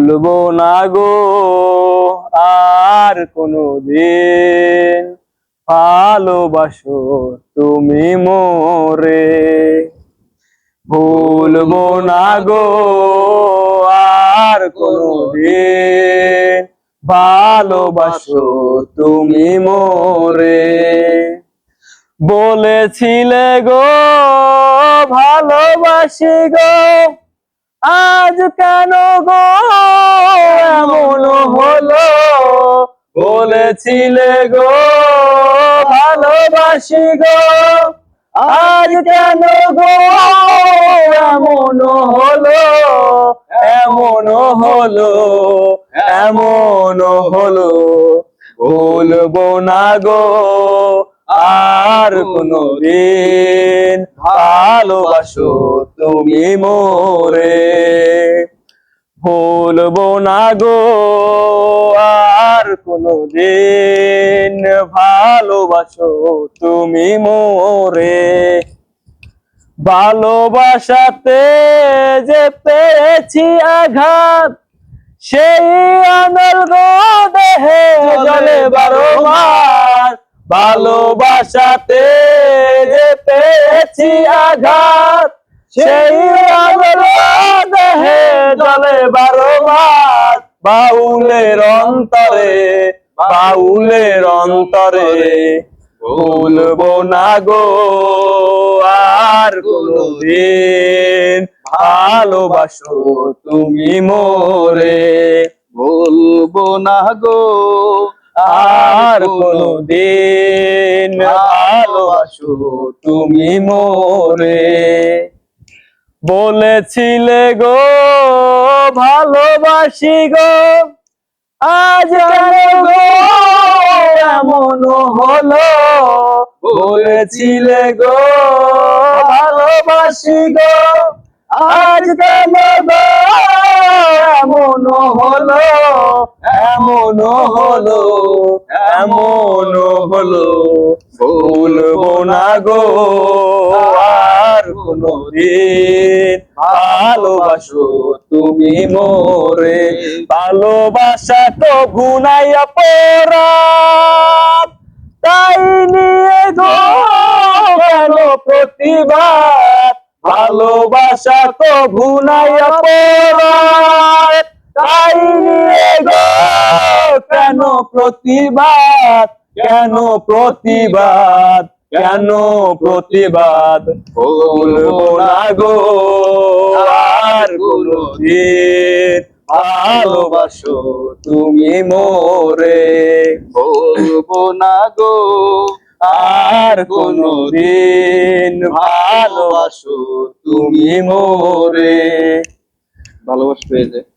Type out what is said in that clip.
ভুলবো না গো আর কোনোদিন, ভালোবাসো তুমি মোরে। ভুলবো না গো আর কোনোদিন, ভালোবাসো তুমি মোরে। বলেছিলে গো ভালোবাসি গো, আজ কেন গো এমন হলো। বলেছিলে গো ভালোবাসি গো, আজ কেন গো এমন হলো। এমন হলো, এমন হলো। ভুলবো না গো আর কোনোদিন, ভালোবাসো তুমি মোরে। ভুলবো না গো আর কোনোদিন, ভালোবাসো তুমি মোরে। ভালোবাসাতে যে পেয়েছি আঘাত, সেই আনল গো দেহে জলে 12 মাস। ভালোবাসাতে যে পেয়েছি আঘাত, সেই আনল দেহে জলে 12 মাস। বাউলের অন্তরে, বাউলের অন্তরে। ভুলবো না গো আর কোনোদিন, ভালোবাসো তুমি মোরে। ভুলবো না গো আর কোনোদিন, ভালোবাসো তুমি মোরে। বলেছিলে গো ভালোবাসি গো, আজ কেন গো এমন হলো। বলেছিলে গো ভালোবাসি গো, আজ কেন গো এমন হলো। এমন হলো, এমন হলো। ভুলবো না গো আর কোনোদিন, ভালোবাসো তুমি মোরে। ভালোবাসা তো ভুনাইয়া পরাণ, তাই নিয়ে গো কেন প্রতিবাদ। ভালোবাসা তো ভুনাইয়া পরাণ, তাই নিয়ে গো কেন প্রতিবাদ। কেন প্রতিবাদ, কেন প্রতিবাদ। ভুলবো না গো আর কোনোদিন, ভালোবাসো তুমি মোরে। ভুলবো না গো আর কোনোদিন, ভালোবাসো তুমি মোরে। ভালোবাসা পেয়ে যায়।